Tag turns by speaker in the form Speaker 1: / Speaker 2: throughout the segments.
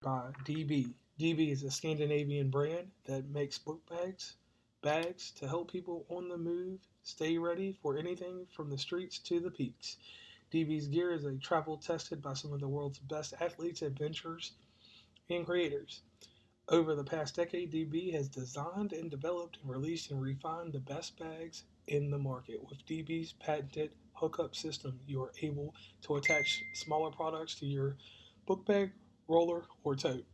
Speaker 1: by DB. DB is a Scandinavian brand that makes book bags to help people on the move stay ready for anything from the streets to the peaks. DB's gear is a travel tested by some of the world's best athletes, adventurers, and creators. Over the past decade, DB has designed and developed and released and refined the best bags in the market. With DB's patented hookup system, you are able to attach smaller products to your book bag, roller, or tote.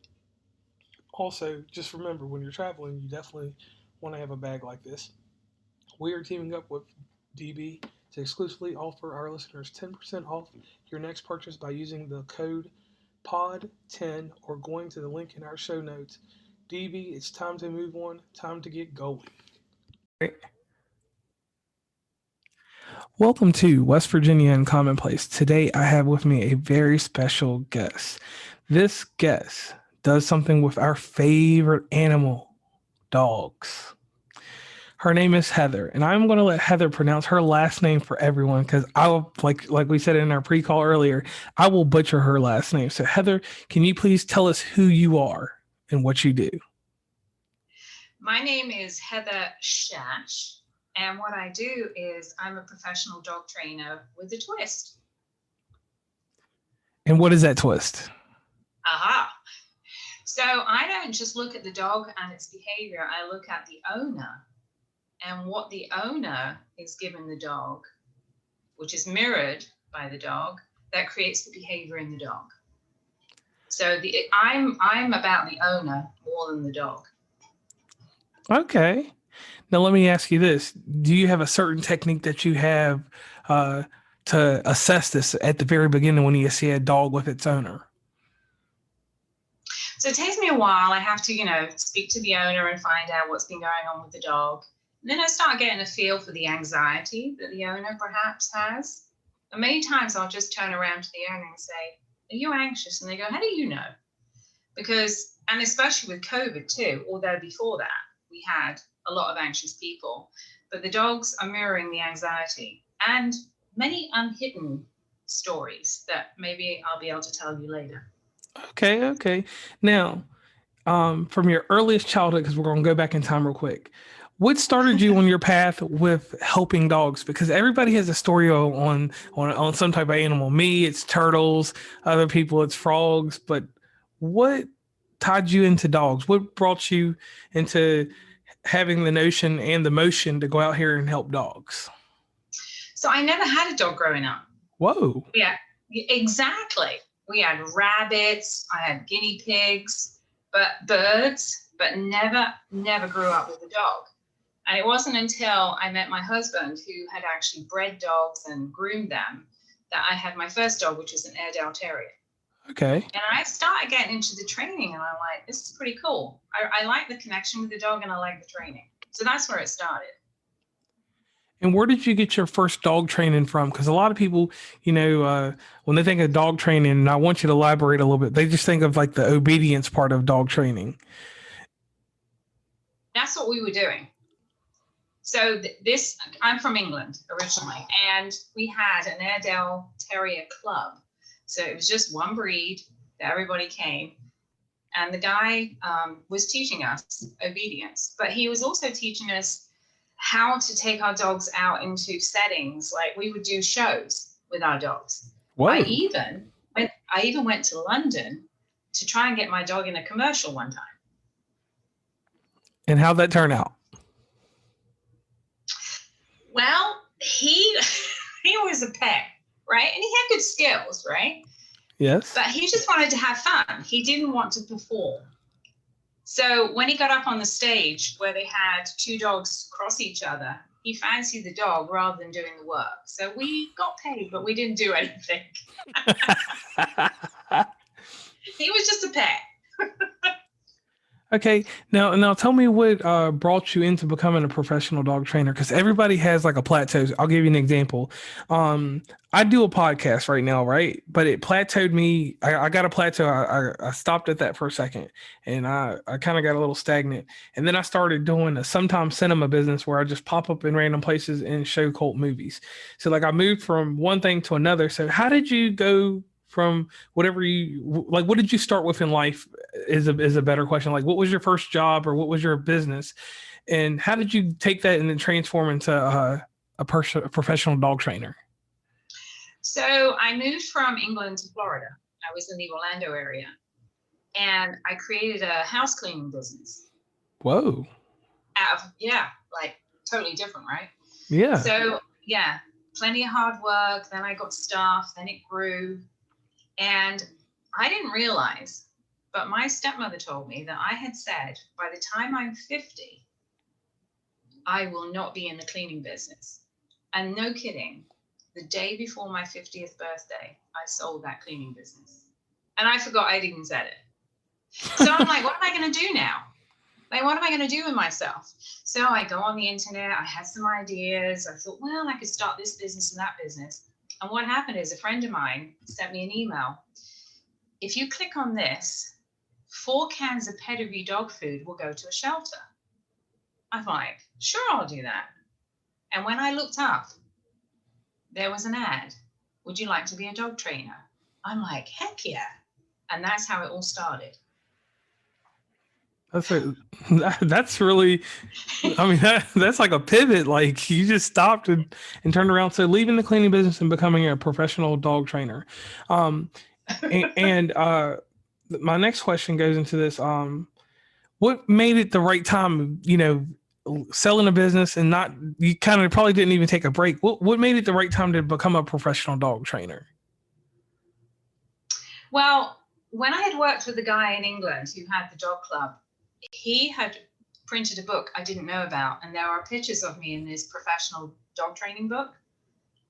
Speaker 1: Also, just remember when you're traveling, you definitely want to have a bag like this. We are teaming up with DB to exclusively offer our listeners 10% off your next purchase by using the code POD10 or going to the link in our show notes. DB, it's time to move on, time to get going. Welcome to West Virginia and Commonplace. Today I have with me a very special guest. This guest does something with our favorite animal, dogs. Her name is Heather, and I'm going to let Heather pronounce her last name for everyone because I'll like we said in our pre-call earlier, I will butcher her last name. So Heather, can you please tell us who you are and what you do?
Speaker 2: My name is Heather Szasz, and what I do is I'm a professional dog trainer with a twist.
Speaker 1: And what is that twist?
Speaker 2: Aha. So I don't just look at the dog and its behavior, I look at the owner and what the owner is giving the dog, which is mirrored by the dog, that creates the behavior in the dog. So I'm about the owner more than the dog.
Speaker 1: Okay. Now let me ask you this. Do you have a certain technique that you have to assess this at the very beginning when you see a dog with its owner?
Speaker 2: So it takes me a while. I have to, speak to the owner and find out what's been going on with the dog. And then I start getting a feel for the anxiety that the owner perhaps has. And many times I'll just turn around to the owner and say, "Are you anxious?" And they go, "How do you know?" Because, and especially with COVID too, although before that we had a lot of anxious people, but the dogs are mirroring the anxiety and many unhidden stories that maybe I'll be able to tell you later.
Speaker 1: Okay. Now, from your earliest childhood, because we're going to go back in time real quick, what started you on your path with helping dogs? Because everybody has a story on some type of animal. Me, it's turtles. Other people, it's frogs. But what tied you into dogs? What brought you into having the notion and the motion to go out here and help dogs?
Speaker 2: So I never had a dog growing up.
Speaker 1: Whoa.
Speaker 2: Yeah, exactly. We had rabbits, I had guinea pigs, but birds, but never grew up with a dog. And it wasn't until I met my husband, who had actually bred dogs and groomed them, that I had my first dog, which was an airedale terrier.
Speaker 1: Okay.
Speaker 2: And I started getting into the training, and I'm like, this is pretty cool. I like the connection with the dog, and I like the training. So that's where it started.
Speaker 1: And where did you get your first dog training from? Because a lot of people, when they think of dog training, and I want you to elaborate a little bit, they just think of like the obedience part of dog training.
Speaker 2: That's what we were doing. So I'm from England originally, and we had an Airedale Terrier club. So it was just one breed that everybody came. And the guy was teaching us obedience, but he was also teaching us how to take our dogs out into settings. Like we would do shows with our dogs.
Speaker 1: Whoa.
Speaker 2: I even went to London to try and get my dog in a commercial one time.
Speaker 1: And how'd that turn out?
Speaker 2: Well, he was a pet, right? And he had good skills, right?
Speaker 1: Yes.
Speaker 2: But he just wanted to have fun. He didn't want to perform. So when he got up on the stage where they had two dogs cross each other, he fancied the dog rather than doing the work. So we got paid, but we didn't do anything. He was just a pet.
Speaker 1: Okay. Now tell me what brought you into becoming a professional dog trainer, because everybody has like a plateau. I'll give you an example. I do a podcast right now, right? But it plateaued me. I got a plateau. I stopped at that for a second, and I kind of got a little stagnant. And then I started doing a sometimes cinema business where I just pop up in random places and show cult movies. So like I moved from one thing to another. So how did you go from whatever what did you start with in life is a better question. Like, what was your first job or what was your business, and how did you take that and then transform into a professional dog trainer?
Speaker 2: So I moved from England to Florida. I was in the Orlando area, and I created a house cleaning business.
Speaker 1: Whoa.
Speaker 2: Yeah, like totally different, right?
Speaker 1: Yeah.
Speaker 2: So yeah, plenty of hard work. Then I got staff, then it grew. And I didn't realize, but my stepmother told me that I had said, by the time I'm 50, I will not be in the cleaning business. And no kidding, the day before my 50th birthday, I sold that cleaning business. And I forgot I'd even said it. So I'm like, what am I going to do now? Like, what am I going to do with myself? So I go on the internet. I had some ideas. I thought, well, I could start this business and that business. And what happened is a friend of mine sent me an email. If you click on this, 4 cans of pedigree dog food will go to a shelter. I'm like, sure, I'll do that. And when I looked up, there was an ad. Would you like to be a dog trainer? I'm like, heck yeah. And that's how it all started.
Speaker 1: That's really, I mean, that's like a pivot. Like, you just stopped and turned around. So leaving the cleaning business and becoming a professional dog trainer. And my next question goes into this. What made it the right time, selling a business and not, you kind of probably didn't even take a break. What made it the right time to become a professional dog trainer?
Speaker 2: Well, when I had worked with a guy in England who had the dog club, he had printed a book I didn't know about, and there are pictures of me in this professional dog training book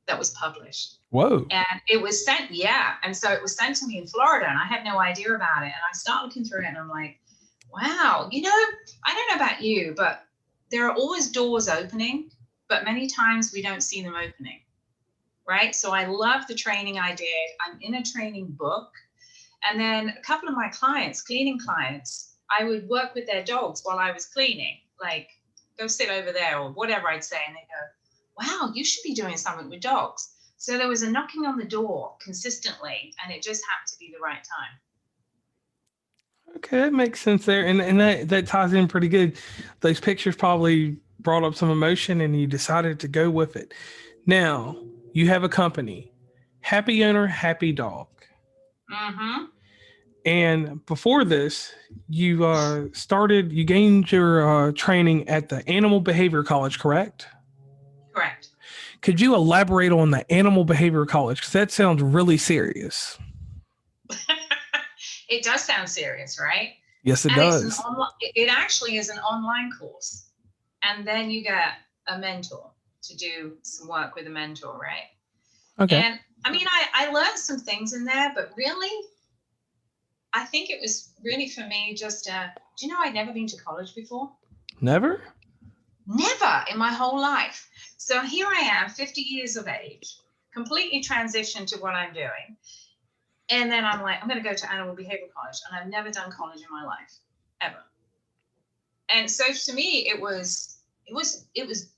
Speaker 2: that was published.
Speaker 1: Whoa.
Speaker 2: And it was sent, yeah. And so it was sent to me in Florida, and I had no idea about it. And I started looking through it, and I'm like, wow, I don't know about you, but there are always doors opening, but many times we don't see them opening, right? So I love the training I did. I'm in a training book. And then a couple of my clients, cleaning clients, I would work with their dogs while I was cleaning, like, go sit over there or whatever I'd say. And they go, wow, you should be doing something with dogs. So there was a knocking on the door consistently, and it just happened to be the right time.
Speaker 1: Okay, that makes sense there. And that ties in pretty good. Those pictures probably brought up some emotion and you decided to go with it. Now, you have a company, happy owner, happy dog.
Speaker 2: Mm-hmm.
Speaker 1: And before this, you gained your training at the Animal Behavior College, correct?
Speaker 2: Correct.
Speaker 1: Could you elaborate on the Animal Behavior College? Because that sounds really serious.
Speaker 2: It does sound serious, right?
Speaker 1: Yes, it does.
Speaker 2: It actually is an online course. And then you get a mentor to do some work with a mentor, right?
Speaker 1: Okay.
Speaker 2: And I mean, I learned some things in there, but really, I think it was really for me just, do you know I'd never been to college before?
Speaker 1: Never?
Speaker 2: Never in my whole life. So here I am, 50 years of age, completely transitioned to what I'm doing. And then I'm like, I'm going to go to Animal Behavior College. And I've never done college in my life, ever. And so to me, it was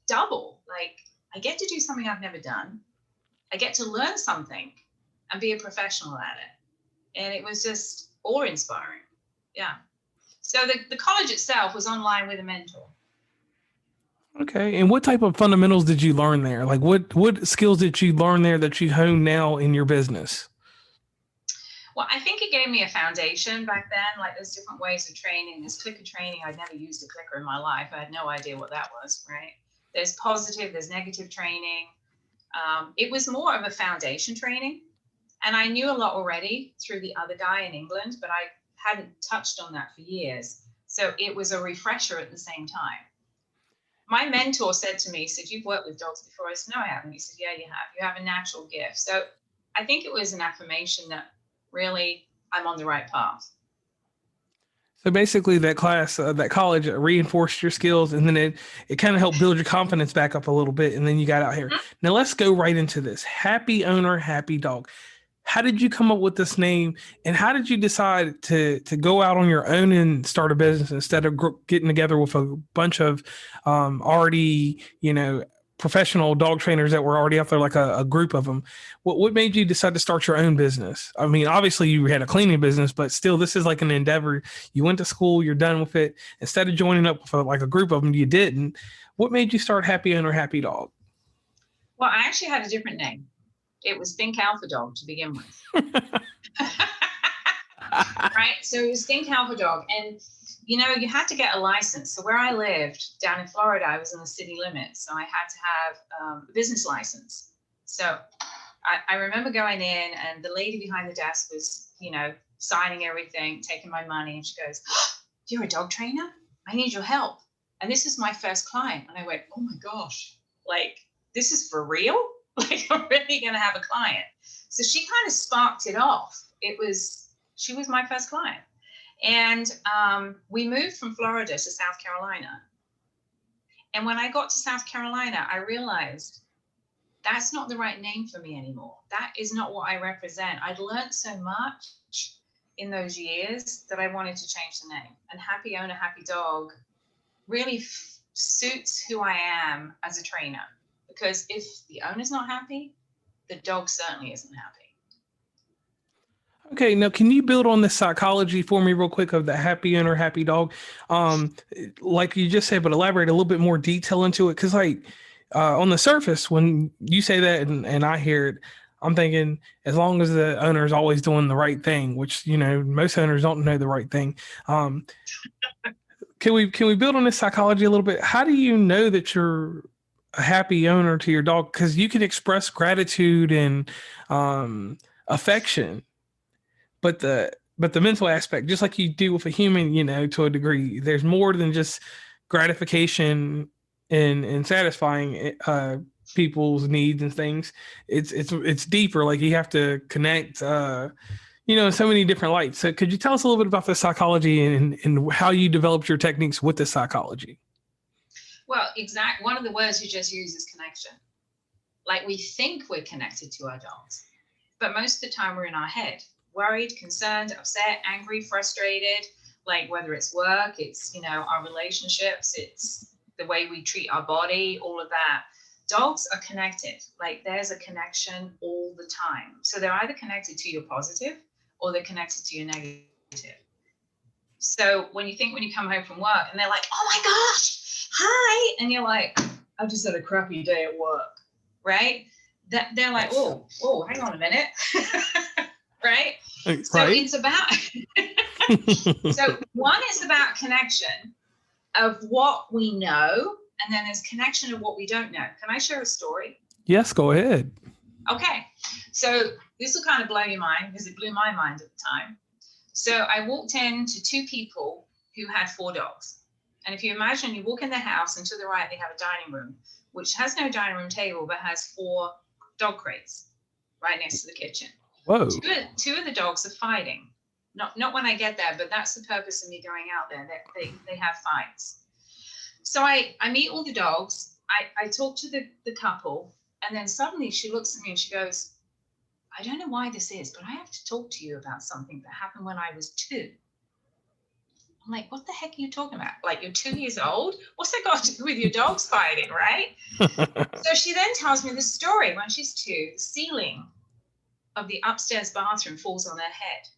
Speaker 2: double. Like, I get to do something I've never done. I get to learn something and be a professional at it. And it was just awe-inspiring. Yeah. So the college itself was online with a mentor.
Speaker 1: Okay. And what type of fundamentals did you learn there? Like, what skills did you learn there that you hone now in your business?
Speaker 2: Well, I think it gave me a foundation back then. Like, there's different ways of training. There's clicker training. I'd never used a clicker in my life. I had no idea what that was, right? There's positive, there's negative training. It was more of a foundation training. And I knew a lot already through the other guy in England, but I hadn't touched on that for years. So it was a refresher at the same time. My mentor said to me, he said, you've worked with dogs before? I said, no, I haven't. He said, yeah, you have. You have a natural gift. So I think it was an affirmation that really I'm on the right path.
Speaker 1: So basically that class, that college reinforced your skills, and then it kind of helped build your confidence back up a little bit. And then you got out here. Mm-hmm. Now let's go right into this. Happy owner, happy dog. How did you come up with this name, and how did you decide to go out on your own and start a business instead of getting together with a bunch of already, professional dog trainers that were already out there, like a group of them. What made you decide to start your own business? I mean, obviously you had a cleaning business, but still, this is like an endeavor. You went to school, you're done with it. Instead of joining up with like a group of them, you didn't. What made you start Happy Owner, Happy Dog?
Speaker 2: Well, I actually had a different name. It was Think Alpha Dog to begin with. Right? So it was Think Alpha Dog. And, you had to get a license. So where I lived down in Florida, I was in the city limits. So I had to have a business license. So I remember going in, and the lady behind the desk was, signing everything, taking my money. And she goes, "Oh, you're a dog trainer? I need your help. And this is my first client." And I went, "Oh my gosh, like, this is for real? Like, I'm really going to have a client." So she kind of sparked it off. She was my first client. And we moved from Florida to South Carolina. And when I got to South Carolina, I realized that's not the right name for me anymore. That is not what I represent. I'd learned so much in those years that I wanted to change the name. And Happy Owner, Happy Dog really suits who I am as a trainer. Because if the owner's not happy, the dog certainly isn't happy.
Speaker 1: Okay, now can you build on this psychology for me real quick of the Happy Owner, Happy Dog? Like you just said, but elaborate a little bit more detail into it. Because on the surface, when you say that and I hear it, I'm thinking as long as the owner is always doing the right thing, which, most owners don't know the right thing. Can we build on this psychology a little bit? How do you know that you're a happy owner to your dog? Because you can express gratitude and affection. But the mental aspect, just like you do with a human, to a degree, there's more than just gratification and satisfying people's needs and things. It's deeper. Like you have to connect, in so many different lights. So could you tell us a little bit about the psychology and how you developed your techniques with the psychology?
Speaker 2: Well, one of the words you just used is connection. Like we think we're connected to our dogs, but most of the time we're in our head. Worried, concerned, upset, angry, frustrated, like whether it's work, it's, our relationships, it's the way we treat our body, all of that. Dogs are connected. Like there's a connection all the time. So they're either connected to your positive or they're connected to your negative. So when you come home from work and they're like, "Oh my gosh, hi," and you're like, "I just had a crappy day at work," right? They're like, oh, hang on a minute. Right? So
Speaker 1: right.
Speaker 2: It's about, so one is about connection of what we know, and then there's connection of what we don't know. Can I share a story?
Speaker 1: Yes, go ahead.
Speaker 2: Okay. So this will kind of blow your mind because it blew my mind at the time. So I walked into two people who had 4 dogs. And if you imagine, you walk in their house and to the right, they have a dining room, which has no dining room table, but has 4 dog crates right next to the kitchen.
Speaker 1: Whoa.
Speaker 2: Two of the dogs are fighting. Not when I get there, but that's the purpose of me going out there. They have fights. So I meet all the dogs. I talk to the couple, and then suddenly she looks at me and she goes, "I don't know why this is, but I have to talk to you about something that happened when I was 2. I'm like, "What the heck are you talking about? Like, you're 2 years old? What's that got to do with your dogs fighting, right?" So she then tells me this story. When she's 2, the ceiling of the upstairs bathroom falls on her head.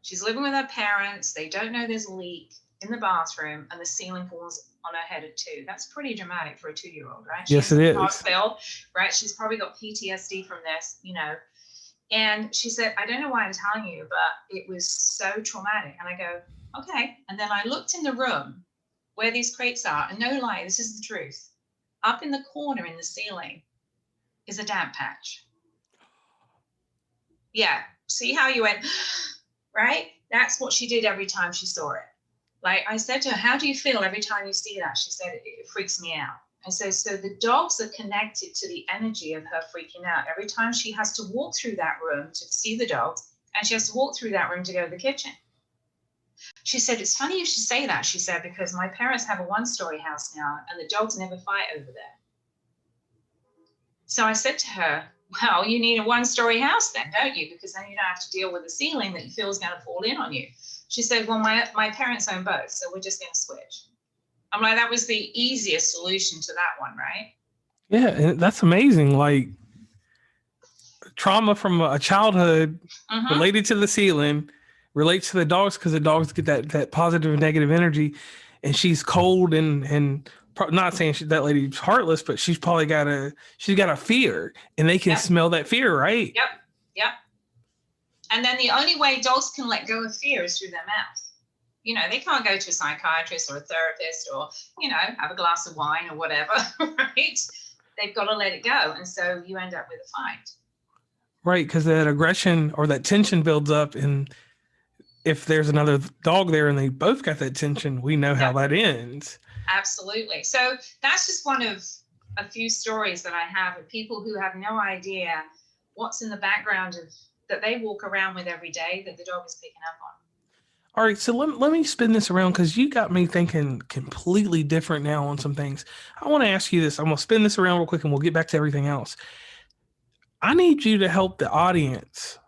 Speaker 2: She's living with her parents. They don't know there's a leak in the bathroom, and the ceiling falls on her head at 2. That's pretty dramatic for a 2-year-old, right?
Speaker 1: Yes, it is.
Speaker 2: Hospital, right? She's probably got PTSD from this, And she said, "I don't know why I'm telling you, but it was so traumatic." And I go, "Okay." And then I looked in the room where these crates are, and no lie, this is the truth. Up in the corner in the ceiling is a damp patch. Yeah. See how you went, right? That's what she did every time she saw it. Like I said to her, "How do you feel every time you see that?" She said, "It freaks me out." And so the dogs are connected to the energy of her freaking out. Every time she has to walk through that room to see the dogs, and she has to walk through that room to go to the kitchen. She said, "It's funny you should say that," she said, "because my parents have a 1-story house now, and the dogs never fight over there." So I said to her, "Well, you need a 1-story house then, don't you? Because then you don't have to deal with the ceiling that you feel is going to fall in on you." She said, "Well, my parents own both, so we're just going to switch." I'm like, that was the easiest solution to that one, right?
Speaker 1: Yeah, and that's amazing. Like trauma from a childhood
Speaker 2: Mm-hmm.
Speaker 1: related to the ceiling relates to the dogs because the dogs get that positive and negative energy, and she's cold and not saying that lady's heartless, but she's got a fear, and they can
Speaker 2: Yep.
Speaker 1: smell that fear, right?
Speaker 2: Yep. Yep. And then the only way dogs can let go of fear is through their mouth. You know, they can't go to a psychiatrist or a therapist or, you know, have a glass of wine or whatever, right? They've got to let it go. And so you end up with a fight.
Speaker 1: Right, because that aggression or that tension builds up, and if there's another dog there and they both got that tension, we know how that ends.
Speaker 2: Absolutely. So that's just one of a few stories that I have of people who have no idea what's in the background of that they walk around with every day that the dog is picking up on.
Speaker 1: All right, so let me spin this around because you got me thinking completely different now on some things. I want to ask you this. I'm going to spin this around real quick and we'll get back to everything else. I need you to help the audience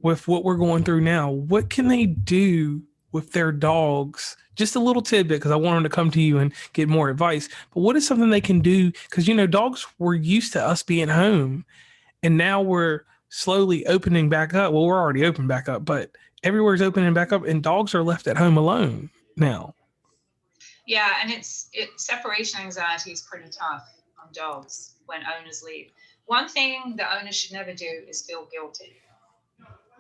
Speaker 1: with what we're going through now. What can they do with their dogs? Just a little tidbit because I want them to come to you and get more advice. But what is something they can do? Because, you know, dogs were used to us being home, and now we're slowly opening back up. Well, we're already open back up, but everywhere's opening back up, and dogs are left at home alone now.
Speaker 2: Yeah, and separation anxiety is pretty tough on dogs when owners leave. One thing the owners should never do is feel guilty,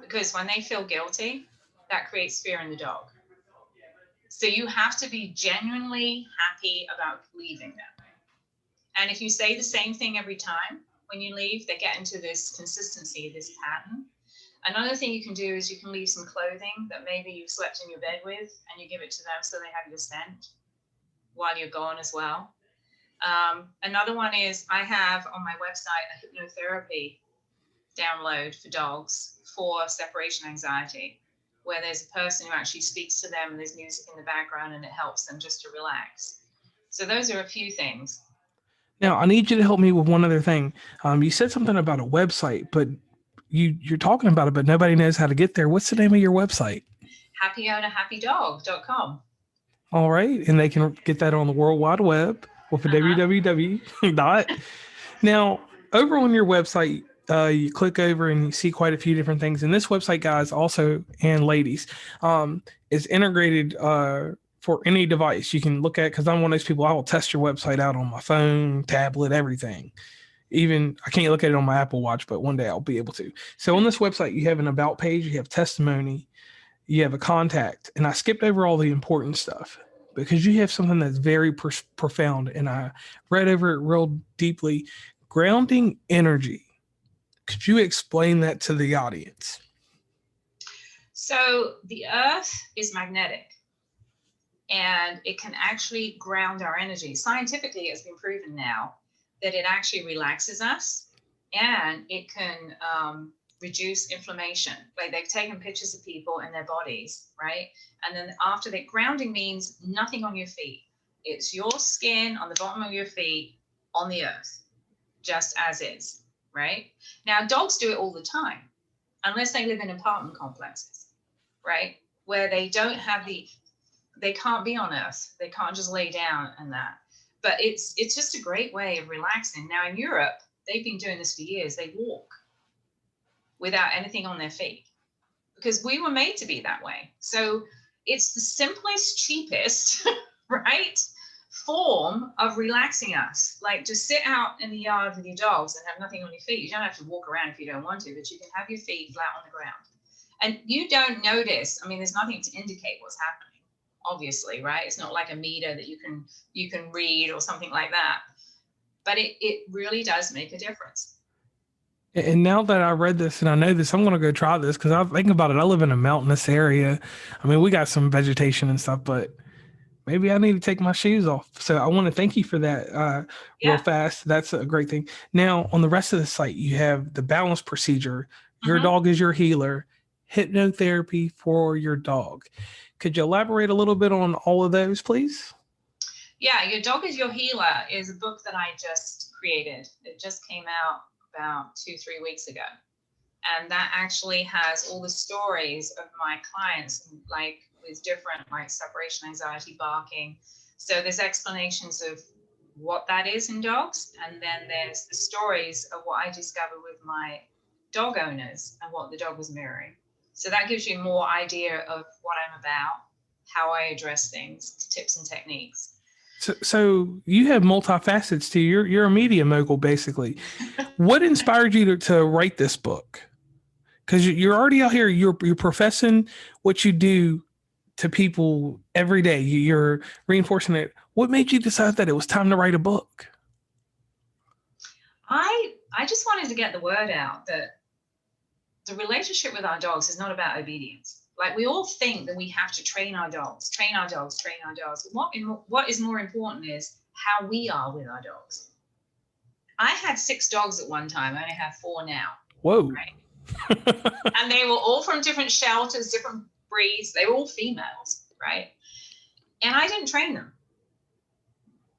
Speaker 2: because when they feel guilty, that creates fear in the dog. So you have to be genuinely happy about leaving them. And if you say the same thing every time when you leave, they get into this consistency, this pattern. Another thing you can do is you can leave some clothing that maybe you've slept in your bed with, and you give it to them so they have your scent while you're gone as well. Another one is I have on my website a hypnotherapy download for dogs for separation anxiety, where there's a person who actually speaks to them and there's music in the background and it helps them just to relax. So those are a few things.
Speaker 1: Now, I need you to help me with one other thing. You said something about a website, but you're talking about it, but nobody knows how to get there. What's the name of your website?
Speaker 2: happyownerhappydog.com.
Speaker 1: All right. And they can get that on the World Wide Web with a www dot. Now, over on your website, you click over and you see quite a few different things. And this website, guys, also, and ladies, is integrated for any device you can look at. Because I'm one of those people, I will test your website out on my phone, tablet, everything. Even I can't look at it on my Apple Watch, but one day I'll be able to. So on this website, you have an about page, you have testimony, you have a contact, and I skipped over all the important stuff because you have something that's very profound, and I read over it real deeply. Grounding energy. Could you explain that to the audience?
Speaker 2: So the earth is magnetic and it can actually ground our energy. Scientifically, it's been proven now that it actually relaxes us and it can reduce inflammation. Like they've taken pictures of people in their bodies, right? And then after that, grounding means nothing on your feet. It's your skin on the bottom of your feet on the earth, just as is, right? Now, dogs do it all the time, unless they live in apartment complexes, right? Where they don't have they can't be on earth. They can't just lay down and that. But it's just a great way of relaxing. Now in Europe, they've been doing this for years. They walk without anything on their feet because we were made to be that way. So it's the simplest, cheapest, right, form of relaxing us. Like just sit out in the yard with your dogs and have nothing on your feet. You don't have to walk around if you don't want to, but you can have your feet flat on the ground. And you don't notice, I mean, there's nothing to indicate what's happening. Obviously, right? It's not like a meter that you can read or something like that. But it really does make a difference.
Speaker 1: And now that I read this and I know this, I'm going to go try this because I'm thinking about it. I live in a mountainous area. I mean, we got some vegetation and stuff, but maybe I need to take my shoes off. So I want to thank you for that real fast. That's a great thing. Now, on the rest of the site, you have the balance procedure. Your dog is your healer. Hypnotherapy for your dog. Could you elaborate a little bit on all of those, please?
Speaker 2: Yeah, Your Dog is Your Healer is a book that I just created. It just came out about 2-3 weeks ago. And that actually has all the stories of my clients, like with different like separation anxiety, barking, So there's explanations of what that is in dogs, and then there's the stories of what I discovered with my dog owners and what the dog was mirroring. So that gives you more idea of what I'm about, how I address things, tips and techniques.
Speaker 1: So you have multifacets to you. You're a media mogul, basically. What inspired you to write this book? Because you're already out here. You're professing what you do to people every day. You're reinforcing it. What made you decide that it was time to write a book?
Speaker 2: I just wanted to get the word out that the relationship with our dogs is not about obedience. Like, we all think that we have to train our dogs. What is more important is how we are with our dogs. I had 6 dogs at one time. I only have 4 now.
Speaker 1: Whoa.
Speaker 2: Right? And they were all from different shelters, different breeds. They were all females, right? And I didn't train them,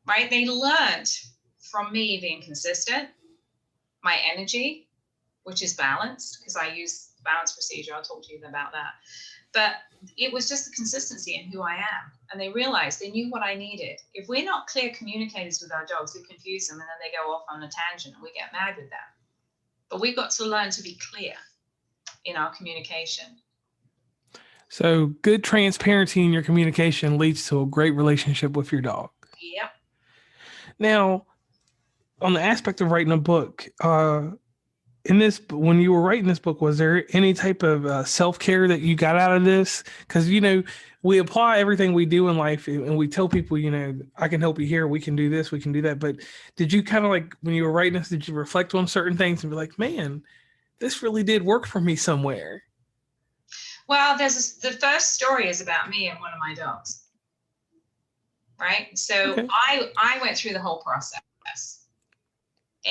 Speaker 2: right? They learned from me being consistent, my energy, which is balanced, because I use balance procedure. I'll talk to you about that. But it was just the consistency in who I am. And they realized, they knew what I needed. If we're not clear communicators with our dogs, we confuse them, and then they go off on a tangent and we get mad with them. But we've got to learn to be clear in our communication.
Speaker 1: So good transparency in your communication leads to a great relationship with your dog.
Speaker 2: Yep.
Speaker 1: Now, on the aspect of writing a book, when you were writing this book, was there any type of self-care that you got out of this? Because, we apply everything we do in life, and we tell people, I can help you here. We can do this. We can do that. But did you kind of, like, when you were writing this, did you reflect on certain things and be like, man, this really did work for me somewhere?
Speaker 2: Well, the first story is about me and one of my dogs. Right. So
Speaker 1: Okay.
Speaker 2: I went through the whole process.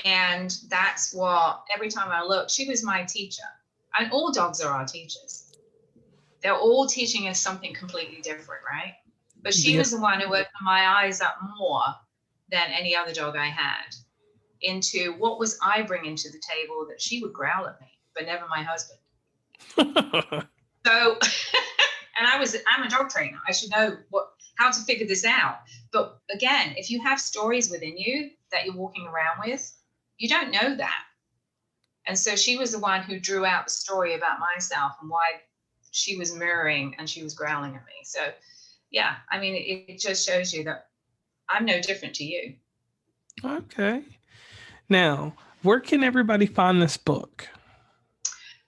Speaker 2: And that's what, every time I look, she was my teacher. And all dogs are our teachers. They're all teaching us something completely different, right? But she was the one who opened my eyes up more than any other dog I had into what was I bringing to the table that she would growl at me, but never my husband. So, and I'm a dog trainer. I should know how to figure this out. But again, if you have stories within you that you're walking around with, you don't know that. And so she was the one who drew out the story about myself and why she was mirroring and she was growling at me. So yeah, I mean, it just shows you that I'm no different to you.
Speaker 1: Okay. Now, where can everybody find this book?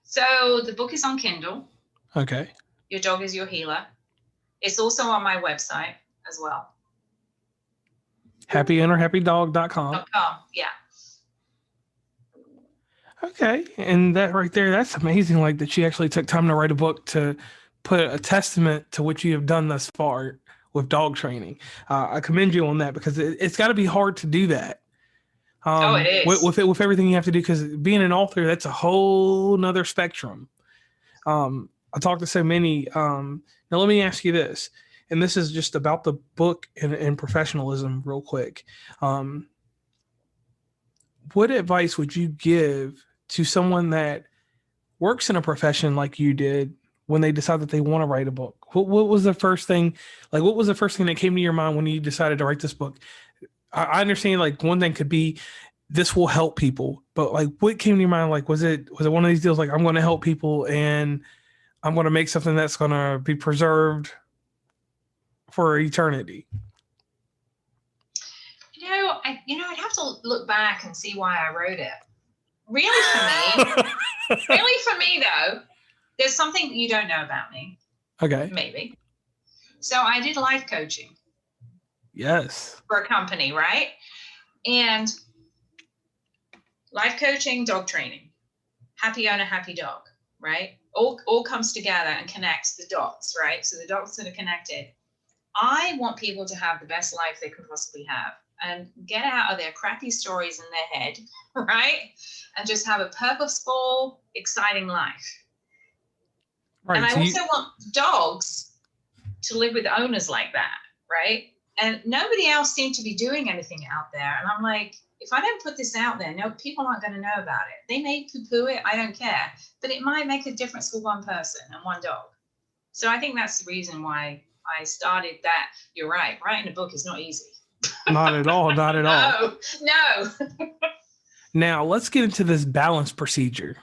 Speaker 2: So the book is on Kindle.
Speaker 1: Okay.
Speaker 2: Your Dog is Your Healer. It's also on my website as well.
Speaker 1: happyownerhappydog.com.
Speaker 2: Yeah.
Speaker 1: Okay. And that right there, that's amazing. Like, that you actually took time to write a book to put a testament to what you have done thus far with dog training. I commend you on that, because it's got to be hard to do that.
Speaker 2: It is.
Speaker 1: With everything you have to do, because being an author, that's a whole nother spectrum. I talked to so many. Now, let me ask you this, and this is just about the book and professionalism real quick. What advice would you give to someone that works in a profession like you did when they decide that they want to write a book? What was the first thing, what was the first thing that came to your mind when you decided to write this book? I understand, like, one thing could be, this will help people, but like, what came to your mind? Like, was it one of these deals, like, I'm going to help people and I'm going to make something that's going to be preserved for eternity?
Speaker 2: I'd have to look back and see why I wrote it. Really, for me though, there's something that you don't know about me.
Speaker 1: Okay.
Speaker 2: Maybe. So I did life coaching.
Speaker 1: Yes.
Speaker 2: For a company, right? And life coaching, dog training, happy owner, happy dog, right? All comes together and connects the dots, right? So the dots that are connected. I want people to have the best life they could possibly have and get out of their crappy stories in their head, right? And just have a purposeful, exciting life. Right. And I also want dogs to live with owners like that, right? And nobody else seemed to be doing anything out there. And I'm like, if I don't put this out there, no, people aren't going to know about it. They may poo-poo it, I don't care. But it might make a difference for one person and one dog. So I think that's the reason why I started that. You're right. Writing a book is not easy.
Speaker 1: Not at all. Not at all.
Speaker 2: No.
Speaker 1: Now let's get into this balance procedure.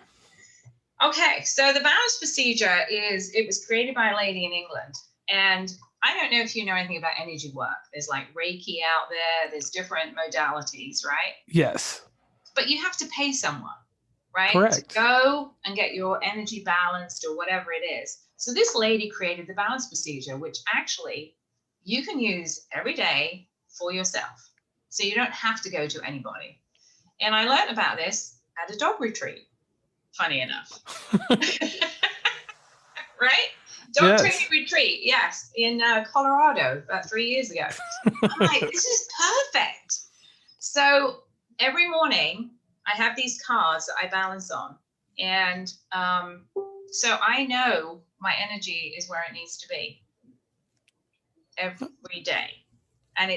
Speaker 2: Okay, so the balance procedure it was created by a lady in England. And I don't know if you know anything about energy work. There's like Reiki out there. There's different modalities, right?
Speaker 1: Yes.
Speaker 2: But you have to pay someone, right?
Speaker 1: Correct.
Speaker 2: To go and get your energy balanced or whatever it is. So this lady created the balance procedure, which actually you can use every day for yourself. So you don't have to go to anybody. And I learned about this at a dog retreat, funny enough. Right? Dog training retreat, yes, in Colorado about 3 years ago. I'm like, this is perfect. So every morning I have these cards that I balance on. And so I know my energy is where it needs to be every day. And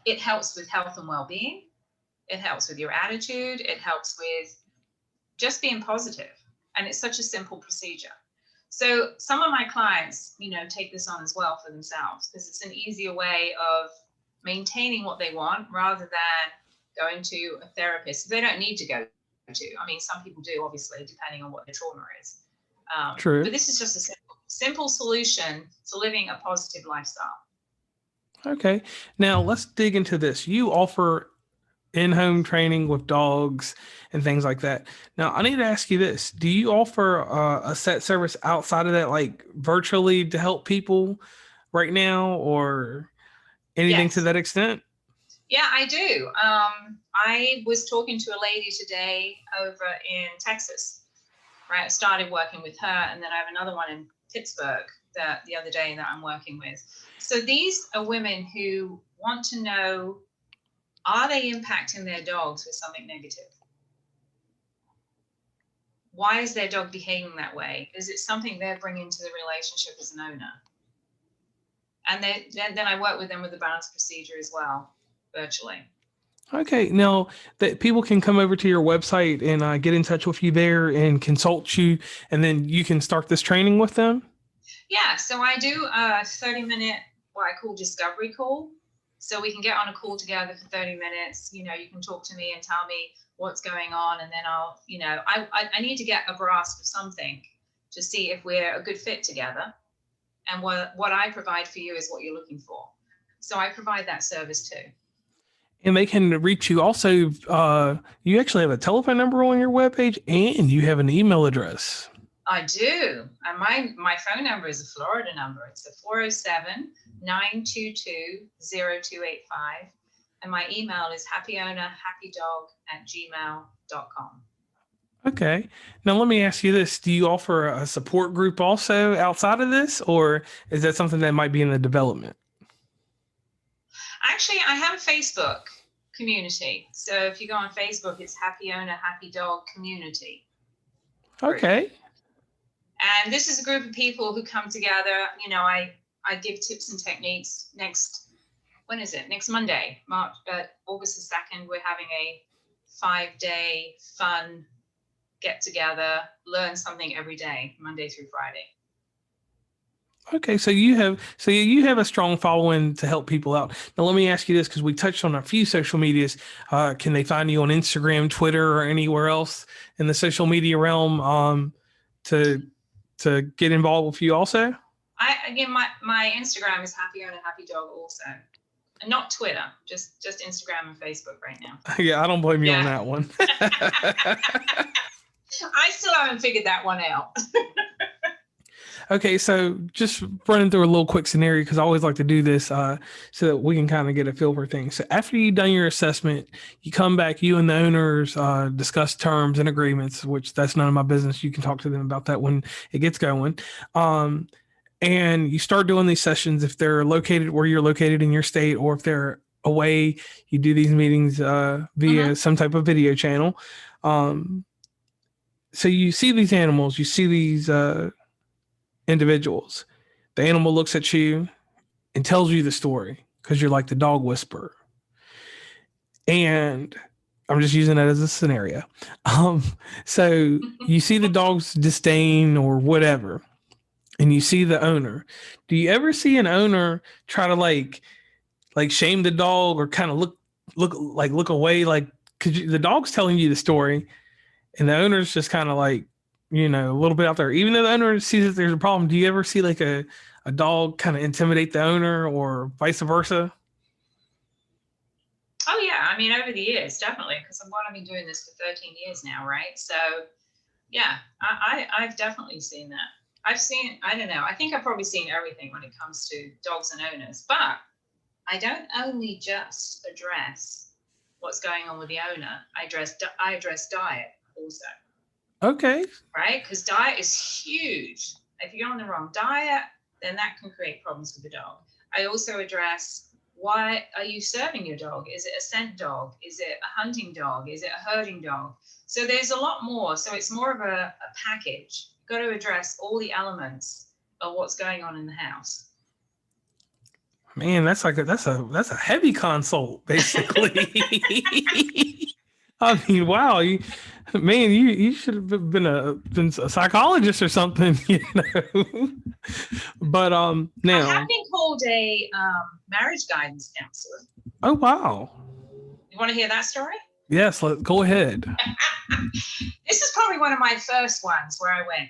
Speaker 2: it helps with health and well-being. It helps with your attitude. It helps with just being positive. And it's such a simple procedure. So some of my clients, take this on as well for themselves, because it's an easier way of maintaining what they want rather than going to a therapist. They don't need to go to. I mean, some people do, obviously, depending on what their trauma is.
Speaker 1: True.
Speaker 2: But this is just a simple solution to living a positive lifestyle.
Speaker 1: Okay. Now let's dig into this. You offer in-home training with dogs and things like that. Now I need to ask you this. Do you offer a set service outside of that, like virtually to help people right now or anything to that extent?
Speaker 2: Yeah, I do. I was talking to a lady today over in Texas, right? I started working with her, and then I have another one in Pittsburgh the other day that I'm working with. So these are women who want to know, are they impacting their dogs with something negative? Why is their dog behaving that way? Is it something they're bringing to the relationship as an owner? And then I work with them with the balance procedure as well, virtually.
Speaker 1: Okay. Now that people can come over to your website and get in touch with you there and consult you, and then you can start this training with them?
Speaker 2: Yeah. So I do a 30-minute, what I call discovery call. So we can get on a call together for 30 minutes. You can talk to me and tell me what's going on. And then I'll, I need to get a grasp of something to see if we're a good fit together. And what I provide for you is what you're looking for. So I provide that service too.
Speaker 1: And they can reach you also. You actually have a telephone number on your webpage and you have an email address.
Speaker 2: I do. And my phone number is a Florida number. It's a 407-922-0285. And my email is happyownerhappydog@gmail.com.
Speaker 1: Okay. Now let me ask you this. Do you offer a support group also outside of this, or is that something that might be in the development?
Speaker 2: Actually, I have a Facebook community. So if you go on Facebook, it's Happy Owner, Happy Dog Community.
Speaker 1: Okay.
Speaker 2: And this is a group of people who come together. I give tips and techniques next Monday, August the 2nd. We're having a 5-day fun get together, learn something every day, Monday through Friday.
Speaker 1: Okay, so you have a strong following to help people out. Now, let me ask you this, because we touched on a few social medias. Can they find you on Instagram, Twitter, or anywhere else in the social media realm to get involved with you also?
Speaker 2: My Instagram is Happy Owner Happy Dog also, and not Twitter, just Instagram and Facebook right now.
Speaker 1: Yeah, I don't blame you on that one.
Speaker 2: I still haven't figured that one out.
Speaker 1: Okay, so just running through a little quick scenario, because I always like to do this so that we can kind of get a feel for things. So after you've done your assessment, you come back, you and the owners discuss terms and agreements, which that's none of my business. You can talk to them about that when it gets going. And you start doing these sessions if they're located where you're located in your state, or if they're away, you do these meetings via some type of video channel. So you see these animals, you see these individuals. The animal looks at you and tells you the story because you're like the dog whisperer. And I'm just using that as a scenario. So you see the dog's disdain or whatever, and you see the owner. Do you ever see an owner try to like shame the dog or kind of look away, like because the dog's telling you the story and the owner's just kind of like, a little bit out there, even though the owner sees that there's a problem? Do you ever see like a dog kind of intimidate the owner or vice versa?
Speaker 2: Oh yeah, I mean over the years, definitely, because I've been doing this for 13 years now, right? So yeah, I've definitely seen that. I've seen, I don't know, I think I've probably seen everything when it comes to dogs and owners, but I don't only just address what's going on with the owner. I address diet also,
Speaker 1: Okay.
Speaker 2: right? Because diet is huge. If you're on the wrong diet, then that can create problems with the dog. I also address, why are you serving your dog? Is it a scent dog? Is it a hunting dog? Is it a herding dog? So there's a lot more. So it's more of a package. You've got to address all the elements of what's going on in the house.
Speaker 1: Man, that's a heavy consult, basically. I mean, wow, you should have been a psychologist or something, But
Speaker 2: I have
Speaker 1: now,
Speaker 2: been called a marriage guidance counselor.
Speaker 1: oh wow,
Speaker 2: You want to hear that story?
Speaker 1: yes, go ahead.
Speaker 2: This is probably one of my first ones where I went,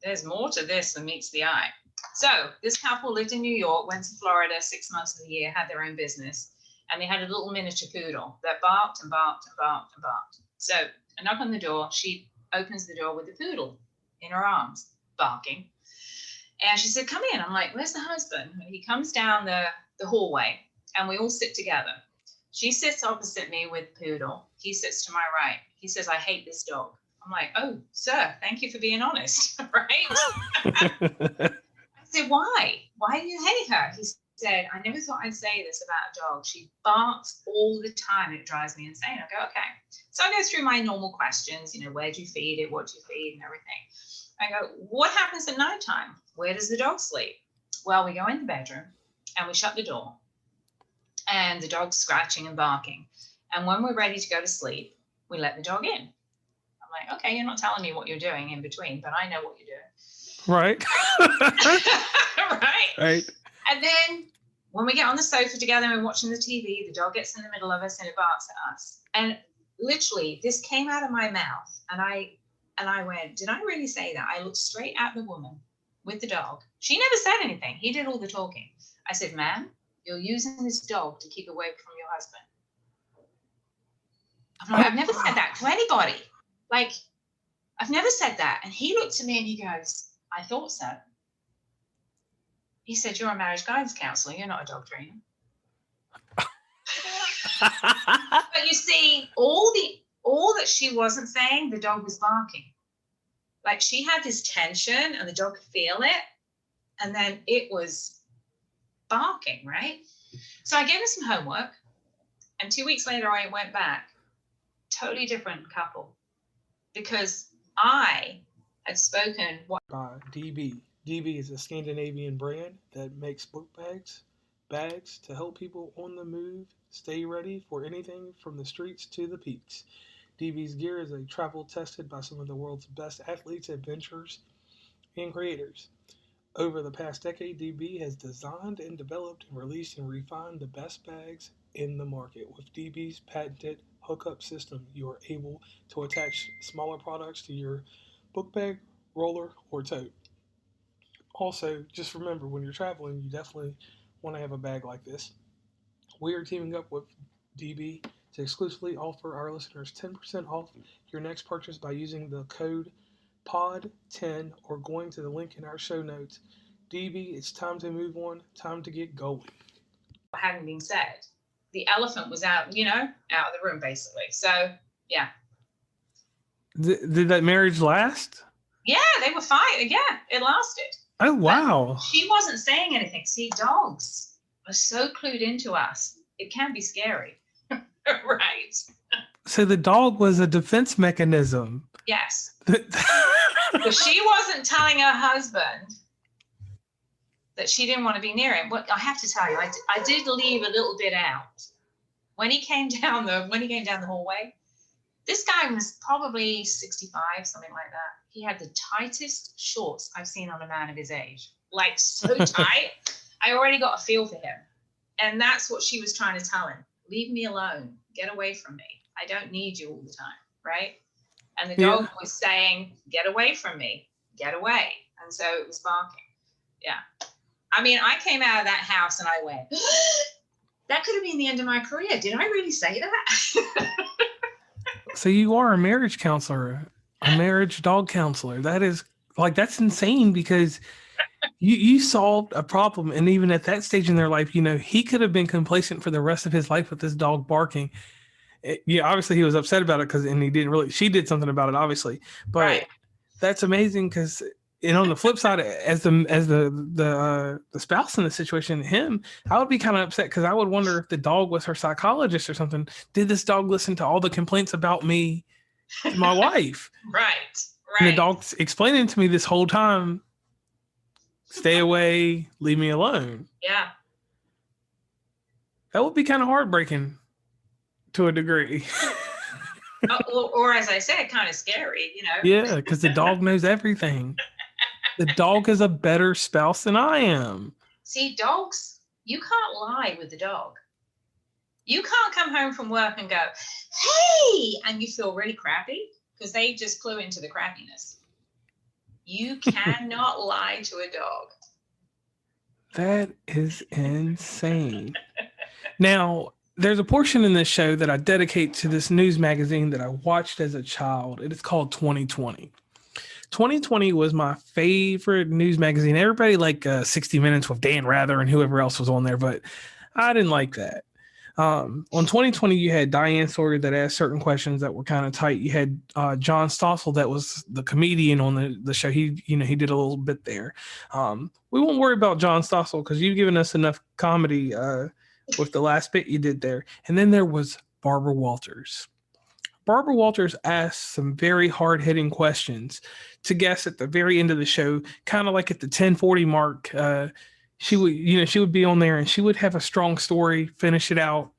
Speaker 2: there's more to this than meets the eye. So this couple lived in New York, went to Florida 6 months of the year, had their own business, and they had a little miniature poodle that barked and barked and barked and barked. So I knock on the door. She opens the door with the poodle in her arms, barking. And she said, come in. I'm like, where's the husband? And he comes down the hallway, and we all sit together. She sits opposite me with poodle. He sits to my right. He says, I hate this dog. I'm like, oh, sir, thank you for being honest, right? I said, why? Why do you hate her? He said, I never thought I'd say this about a dog. She barks all the time. It drives me insane. I go, okay. So I go through my normal questions, where do you feed it? What do you feed and everything? I go, what happens at nighttime? Where does the dog sleep? Well, we go in the bedroom and we shut the door and the dog's scratching and barking. And when we're ready to go to sleep, we let the dog in. I'm like, okay, you're not telling me what you're doing in between, but I know what you're doing.
Speaker 1: Right.
Speaker 2: Right. And then when we get on the sofa together and we're watching the TV, the dog gets in the middle of us and it barks at us. And literally, this came out of my mouth, and I went, did I really say that? I looked straight at the woman with the dog. She never said anything. He did all the talking. I said, ma'am, you're using this dog to keep away from your husband. I'm like, I've never said that to anybody. Like, I've never said that. And he looked at me and he goes, I thought so. He said, you're a marriage guidance counselor. You're not a dog trainer. But you see, all that she wasn't saying, the dog was barking. Like, she had this tension and the dog could feel it. And then it was barking, right? So I gave her some homework. And 2 weeks later, I went back. Totally different couple. Because I had spoken
Speaker 1: by DB. DB is a Scandinavian brand that makes book bags to help people on the move stay ready for anything from the streets to the peaks. DB's gear is travel tested by some of the world's best athletes, adventurers, and creators. Over the past decade, DB has designed and developed and released and refined the best bags in the market. With DB's patented hookup system, you are able to attach smaller products to your book bag, roller, or tote. Also, just remember when you're traveling, you definitely want to have a bag like this. We are teaming up with DB to exclusively offer our listeners 10% off your next purchase by using the code POD10 or going to the link in our show notes. DB, it's time to move on, time to get going.
Speaker 2: Having been said, the elephant was out of the room, basically. So, yeah.
Speaker 1: Did that marriage last?
Speaker 2: Yeah, they were fine. Yeah, it lasted.
Speaker 1: Oh, wow.
Speaker 2: But she wasn't saying anything. See, dogs are so clued into us. It can be scary. Right.
Speaker 1: So the dog was a defense mechanism.
Speaker 2: Yes. But she wasn't telling her husband that she didn't want to be near him. Well, I have to tell you, I did leave a little bit out. When he came down the hallway, this guy was probably 65, something like that. He had the tightest shorts I've seen on a man of his age. Like, so tight. I already got a feel for him. And that's what she was trying to tell him. Leave me alone. Get away from me. I don't need you all the time, right? And the dog was saying, get away from me. Get away. And so it was barking. Yeah. I mean, I came out of that house and I went, that could have been the end of my career. Did I really say that?
Speaker 1: So you are a marriage counselor, a marriage dog counselor. That is like, that's insane, because you solved a problem. And even at that stage in their life, you know, he could have been complacent for the rest of his life with this dog barking. Yeah, obviously he was upset about it and he didn't really, she did something about it, obviously, but
Speaker 2: right.
Speaker 1: That's amazing, because, and on the flip side, as the spouse in the situation, him, I would be kind of upset, because I would wonder if the dog was her psychologist or something. Did this dog listen to all the complaints about me to my wife?
Speaker 2: Right.
Speaker 1: And the dog's explaining to me this whole time, stay away, leave me alone.
Speaker 2: Yeah.
Speaker 1: That would be kind of heartbreaking to a degree.
Speaker 2: Or as I said, kind of scary, you know?
Speaker 1: Yeah, because the dog knows everything. The dog is a better spouse than I am.
Speaker 2: See, dogs, you can't lie with the dog. You can't come home from work and go, hey, and you feel really crappy, because they just flew into the crappiness. You cannot lie to a dog.
Speaker 1: That is insane. Now, there's a portion in this show that I dedicate to this news magazine that I watched as a child. It is called 2020. 2020 was my favorite news magazine. Everybody like 60 Minutes with Dan Rather and whoever else was on there, but I didn't like that. On 2020, you had Diane Sawyer that asked certain questions that were kind of tight. You had John Stossel that was the comedian on the show. He did a little bit there. We won't worry about John Stossel, because you've given us enough comedy with the last bit you did there. And then there was Barbara Walters. Barbara Walters asked some very hard-hitting questions to guests at the very end of the show, kind of like at the 10:40 mark. She would be on there and she would have a strong story, finish it out.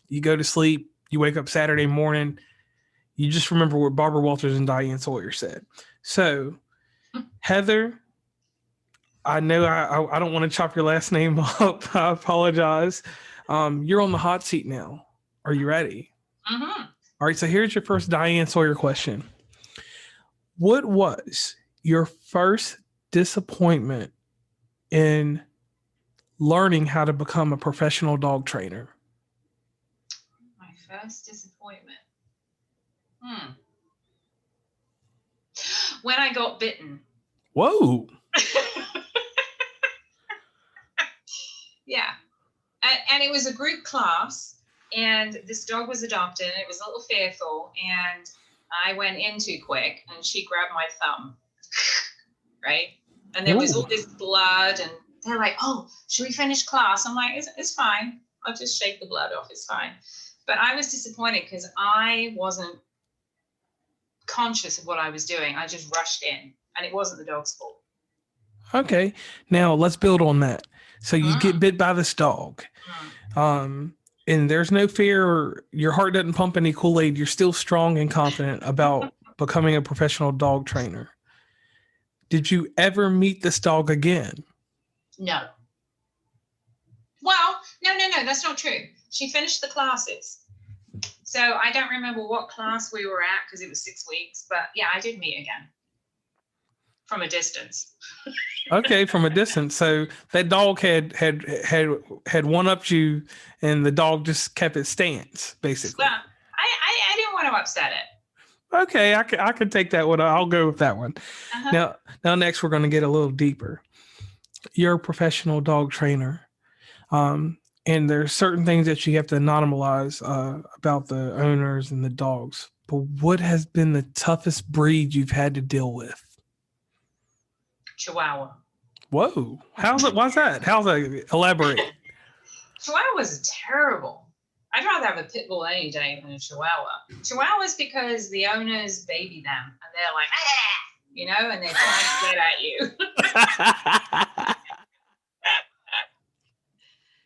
Speaker 1: You go to sleep, you wake up Saturday morning, you just remember what Barbara Walters and Diane Sawyer said. So, Heather, I know I don't want to chop your last name up. I apologize. You're on the hot seat now. Are you ready?
Speaker 2: Mm-hmm.
Speaker 1: All right, so here's your first Diane Sawyer question. What was your first disappointment in learning how to become a professional dog trainer?
Speaker 2: My first disappointment. When I got bitten.
Speaker 1: Whoa.
Speaker 2: Yeah. And it was a group class, and this dog was adopted, and it was a little fearful, and I went in too quick, and she grabbed my thumb, right? And there was all this blood, and they're like, oh, should we finish class? I'm like, it's fine. I'll just shake the blood off. It's fine. But I was disappointed because I wasn't conscious of what I was doing. I just rushed in, and it wasn't the dog's fault.
Speaker 1: Okay. Now let's build on that. So you get bit by this dog. And there's no fear, or your heart doesn't pump any Kool-Aid. You're still strong and confident about becoming a professional dog trainer. Did you ever meet this dog again?
Speaker 2: No. Well, no, that's not true. She finished the classes. So I don't remember what class we were at because it was 6 weeks, but yeah, I did meet again. From a distance.
Speaker 1: Okay, from a distance. So that dog had one-upped you, and the dog just kept its stance, basically.
Speaker 2: Well, I didn't want to upset it.
Speaker 1: Okay, I could take that one. I'll go with that one.
Speaker 2: Uh-huh.
Speaker 1: Now next we're going to get a little deeper. You're a professional dog trainer, and there's certain things that you have to anonymize about the owners and the dogs. But what has been the toughest breed you've had to deal with?
Speaker 2: Chihuahua.
Speaker 1: Whoa. Why's that? How's that? Elaborate.
Speaker 2: Chihuahuas are terrible. I'd rather have a pit bull any day than a Chihuahua. Chihuahuas because the owners baby them and they're like, ah, and they're trying to get at you.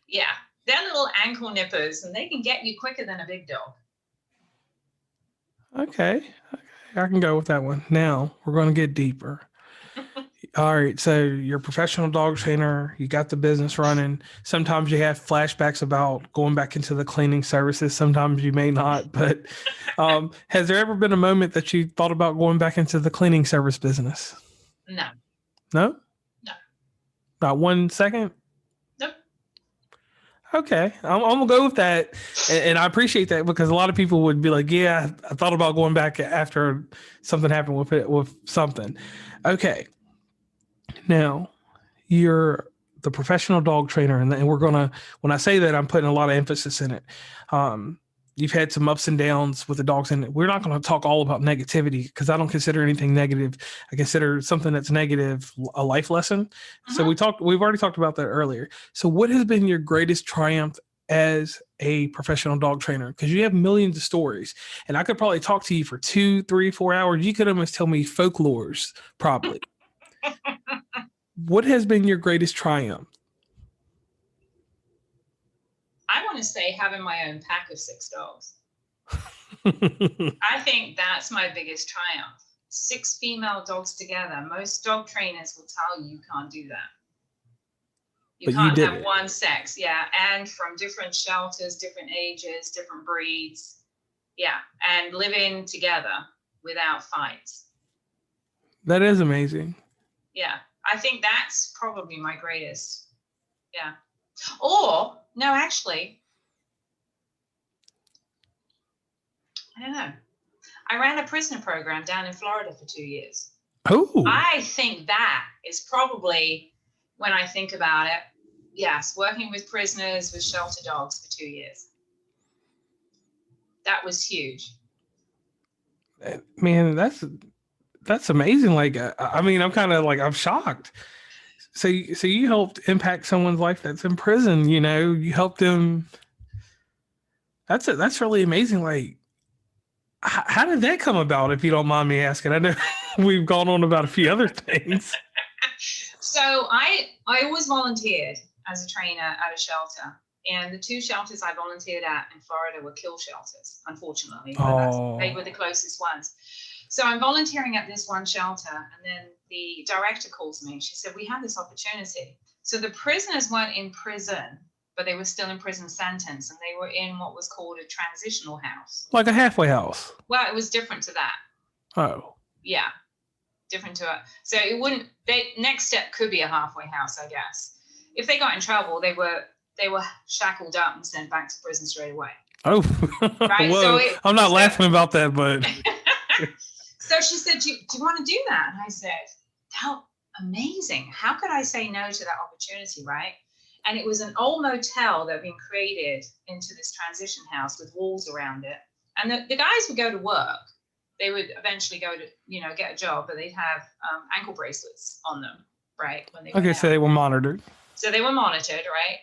Speaker 2: Yeah. They're little ankle nippers and they can get you quicker than a big dog.
Speaker 1: Okay. I can go with that one. Now we're going to get deeper. All right. So you're a professional dog trainer. You got the business running. Sometimes you have flashbacks about going back into the cleaning services. Sometimes you may not. But has there ever been a moment that you thought about going back into the cleaning service business?
Speaker 2: No.
Speaker 1: No?
Speaker 2: No.
Speaker 1: Not 1 second?
Speaker 2: Nope.
Speaker 1: Okay. I'm going to go with that. And I appreciate that because a lot of people would be like, yeah, I thought about going back after something happened with it, with something. Okay. Now, you're the professional dog trainer, and we're gonna. When I say that, I'm putting a lot of emphasis in it. You've had some ups and downs with the dogs, and we're not going to talk all about negativity because I don't consider anything negative. I consider something that's negative a life lesson. So we've already talked about that earlier. So, what has been your greatest triumph as a professional dog trainer? Because you have millions of stories, and I could probably talk to you for 2, 3, 4 hours. You could almost tell me folklores, probably. What has been your greatest triumph?
Speaker 2: I want to say having my own pack of 6 dogs. I think that's my biggest triumph. 6 female dogs together. Most dog trainers will tell you can't do that. You can't have one sex, yeah, and from different shelters, different ages, different breeds, yeah, and living together without fights.
Speaker 1: That is amazing.
Speaker 2: Yeah, I think that's probably my greatest. Yeah. Or, no, actually, I don't know. I ran a prisoner program down in Florida for 2 years.
Speaker 1: Oh.
Speaker 2: I think that is probably, when I think about it, yes, working with prisoners, with shelter dogs for 2 years. That was huge.
Speaker 1: Man, that's amazing. Like, I mean, I'm shocked. So you helped impact someone's life that's in prison. You know, you helped them. That's really amazing. Like, how did that come about? If you don't mind me asking, I know we've gone on about a few other things.
Speaker 2: So I always volunteered as a trainer at a shelter, and the 2 shelters I volunteered at in Florida were kill shelters, unfortunately. But they were the closest ones. So I'm volunteering at this one shelter, and then the director calls me. She said, we have this opportunity. So the prisoners weren't in prison, but they were still in prison sentence, and they were in what was called a transitional house.
Speaker 1: Like a halfway house.
Speaker 2: Well, it was different to that.
Speaker 1: Oh.
Speaker 2: Yeah, different to it. So it wouldn't, next step could be a halfway house, I guess. If they got in trouble, they were shackled up and sent back to prison straight away.
Speaker 1: Oh,
Speaker 2: right.
Speaker 1: Whoa. So I'm not laughing about that, but...
Speaker 2: So she said, do you want to do that? And I said, how amazing. How could I say no to that opportunity, right? And it was an old motel that had been created into this transition house with walls around it. And the guys would go to work. They would eventually go to, get a job, but they'd have ankle bracelets on them, right? When they
Speaker 1: okay, so they were monitored.
Speaker 2: So they were monitored, right?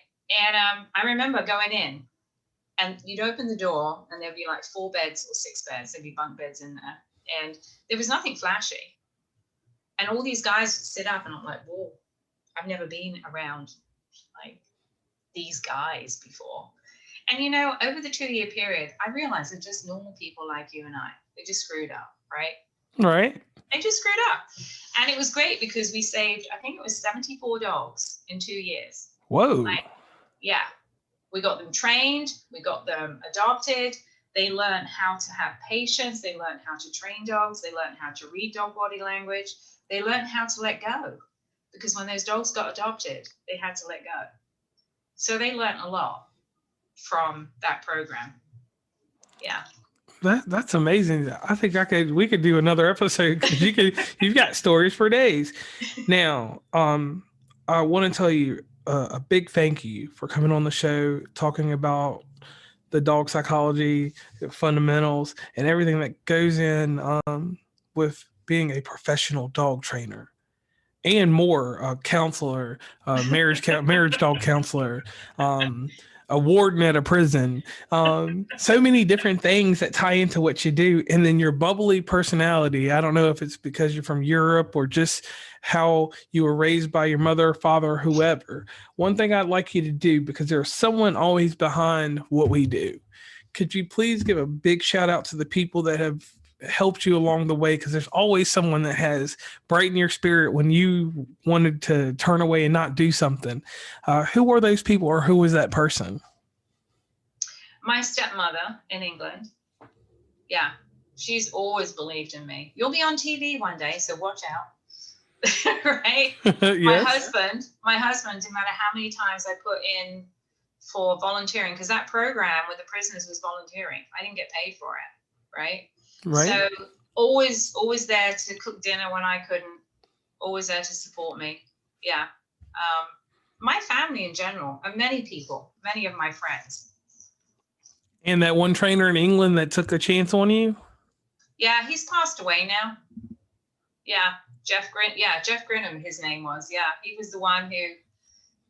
Speaker 2: And I remember going in, and you'd open the door, and there'd be like 4 beds or 6 beds. There'd be bunk beds in there. And there was nothing flashy. And all these guys would sit up, and I'm like, whoa, I've never been around like these guys before. And, over the 2-year period, I realized they're just normal people like you and I. They just screwed up, right?
Speaker 1: Right.
Speaker 2: They just screwed up. And it was great because we saved, I think it was 74 dogs in 2 years.
Speaker 1: Whoa.
Speaker 2: Yeah. We got them trained. We got them adopted. They learned how to have patience. They learned how to train dogs. They learned how to read dog body language. They learned how to let go. Because when those dogs got adopted, they had to let go. So they learned a lot from that program. Yeah.
Speaker 1: That's amazing. I think we could do another episode because you've got stories for days. Now, I want to tell you a big thank you for coming on the show, talking about the dog psychology, the fundamentals, and everything that goes in with being a professional dog trainer. And more, a counselor, marriage dog counselor, a warden at a prison, so many different things that tie into what you do. And then your bubbly personality. I don't know if it's because you're from Europe or just how you were raised by your mother, father, whoever. One thing I'd like you to do, because there's someone always behind what we do. Could you please give a big shout out to the people that have helped you along the way? Because there's always someone that has brightened your spirit when you wanted to turn away and not do something. Who were those people, or who was that person?
Speaker 2: My stepmother in England. Yeah. She's always believed in me. You'll be on TV one day, so watch out. Right?
Speaker 1: Yes.
Speaker 2: My husband, no matter how many times I put in for volunteering, because that program with the prisoners was volunteering. I didn't get paid for it. Right. So always there to cook dinner when I couldn't, always there to support me. Yeah. My family in general, and many people, many of my friends.
Speaker 1: And that one trainer in England that took a chance on you?
Speaker 2: Yeah, he's passed away now. Yeah, Geoff Grinham, his name was. Yeah, he was the one who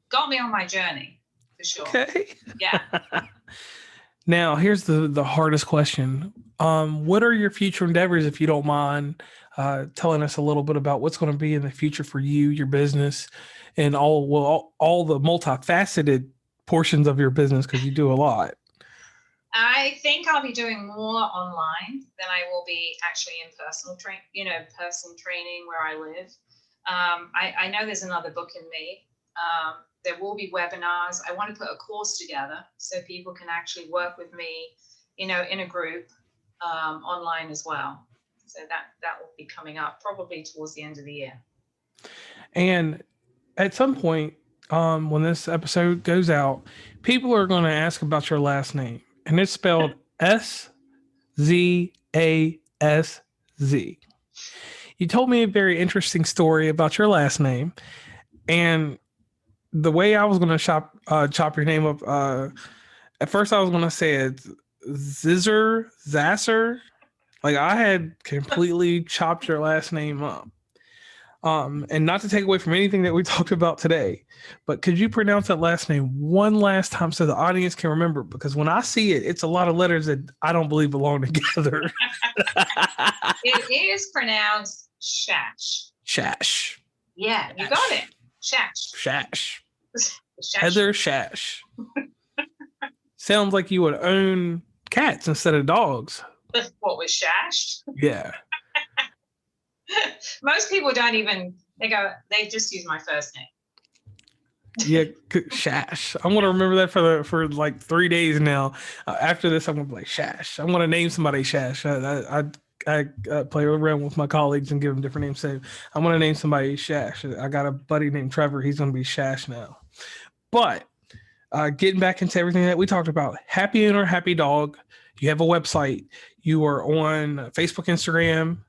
Speaker 2: got me on my journey, for sure.
Speaker 1: Okay.
Speaker 2: Yeah.
Speaker 1: Now, here's the hardest question. What are your future endeavors, if you don't mind telling us a little bit about what's going to be in the future for you, your business, and all the multifaceted portions of your business, because you do a lot.
Speaker 2: I think I'll be doing more online than I will be actually in person training where I live. I know there's another book in me. There will be webinars. I want to put a course together so people can actually work with me, in a group online as well. So that will be coming up probably towards the end of the year.
Speaker 1: And at some point, when this episode goes out, people are going to ask about your last name. And it's spelled S-Z-A-S-Z. You told me a very interesting story about your last name. And the way I was going to chop your name up, at first I was going to say it Zasser. Like, I had completely chopped your last name up. And not to take away from anything that we talked about today, but could you pronounce that last name one last time so the audience can remember? Because when I see it, it's a lot of letters that I don't believe belong together.
Speaker 2: It is pronounced Shash.
Speaker 1: Shash.
Speaker 2: Yeah, you got it. Shash.
Speaker 1: Shash.
Speaker 2: Shash.
Speaker 1: Heather Szasz. Sounds like you would own cats instead of dogs.
Speaker 2: What was Shash?
Speaker 1: Yeah.
Speaker 2: Most people don't even, they just use my first name.
Speaker 1: Yeah, Shash. I'm going to remember that for like 3 days now. After this, I'm going to be like, Shash. I'm going to name somebody Shash. I play around with my colleagues and give them different names. So I'm going to name somebody Shash. I got a buddy named Trevor. He's going to be Shash now. But getting back into everything that we talked about, happy owner, happy dog. You have a website. You are on Facebook, Instagram,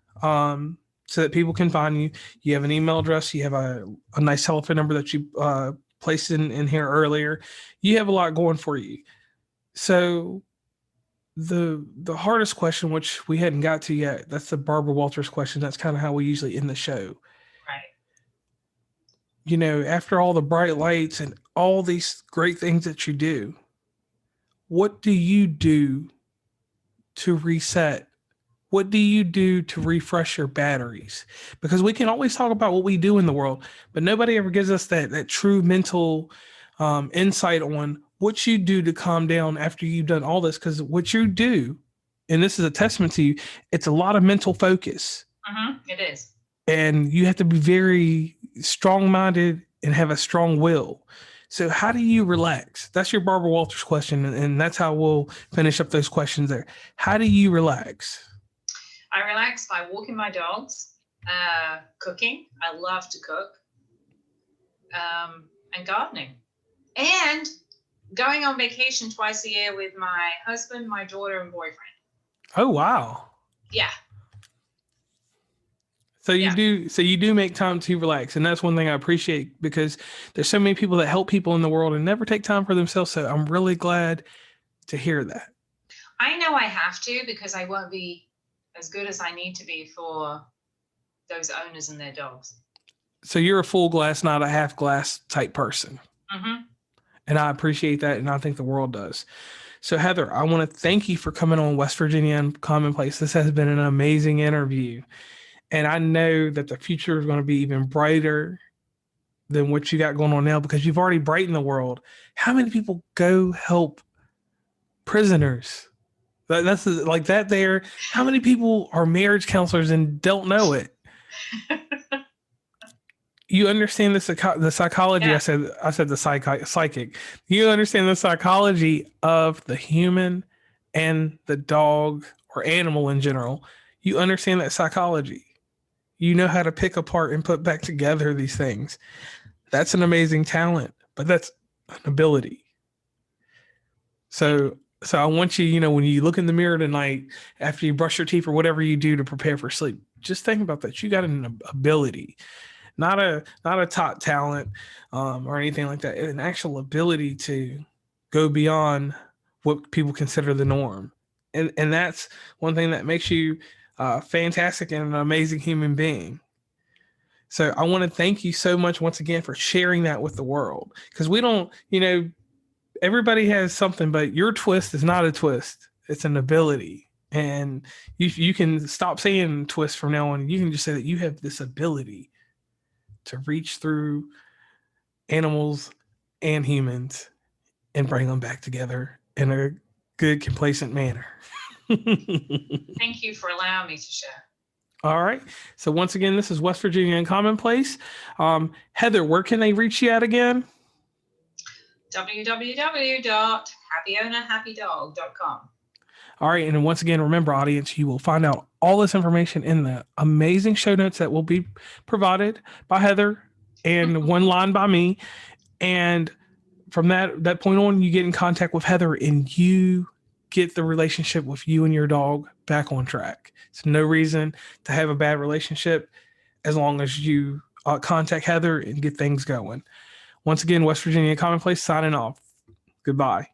Speaker 1: so that people can find you. You have an email address. You have a nice telephone number that you placed in here earlier. You have a lot going for you. So the hardest question, which we hadn't got to yet, that's the Barbara Walters question. That's kind of how we usually end the show.
Speaker 2: Right.
Speaker 1: After all the bright lights and all these great things that you do, what do you do to reset? What do you do to refresh your batteries? Because we can always talk about what we do in the world, but nobody ever gives us that true mental insight on what you do to calm down after you've done all this. Because what you do, and this is a testament to you, it's a lot of mental focus.
Speaker 2: It is.
Speaker 1: And you have to be very strong-minded and have a strong will. So how do you relax? That's your Barbara Walters question, and that's how we'll finish up those questions there. How do you relax?
Speaker 2: I relax by walking my dogs, cooking. I love to cook, and gardening, and going on vacation twice a year with my husband, my daughter, and boyfriend.
Speaker 1: Oh, wow.
Speaker 2: Yeah.
Speaker 1: So you do make time to relax. And that's one thing I appreciate, because there's so many people that help people in the world and never take time for themselves. So I'm really glad to hear that.
Speaker 2: I know I have to, because I won't be as good as I need to be for those owners and their dogs.
Speaker 1: So you're a full glass, not a half glass type person.
Speaker 2: Mm-hmm.
Speaker 1: And I appreciate that. And I think the world does. So Heather, I want to thank you for coming on West Virginia and Commonplace. This has been an amazing interview. And I know that the future is going to be even brighter than what you got going on now, because you've already brightened the world. How many people go help prisoners That's like that there. How many people are marriage counselors and don't know it? You understand the psychology.
Speaker 2: Yeah.
Speaker 1: I said the psychic. You understand the psychology of the human and the dog or animal in general. You understand that psychology. You know how to pick apart and put back together these things. That's an amazing talent, but that's an ability. So I want you, when you look in the mirror tonight after you brush your teeth or whatever you do to prepare for sleep, just think about that. You got an ability, not a top talent or anything like that. An actual ability to go beyond what people consider the norm, and that's one thing that makes you fantastic and an amazing human being. So I want to thank you so much once again for sharing that with the world, because we don't, everybody has something, but your twist is not a twist. It's an ability. And you can stop saying twist from now on. You can just say that you have this ability to reach through animals and humans and bring them back together in a good, complacent manner.
Speaker 2: Thank you for allowing me to share.
Speaker 1: All right. So once again, this is West Virginia and Commonplace. Heather, where can they reach you at again?
Speaker 2: www.happyownerhappydog.com.
Speaker 1: All right. And once again, remember, audience, you will find out all this information in the amazing show notes that will be provided by Heather and one line by me. And from that point on, you get in contact with Heather and you get the relationship with you and your dog back on track. It's no reason to have a bad relationship as long as you contact Heather and get things going. Once again, West Virginia Commonplace signing off. Goodbye.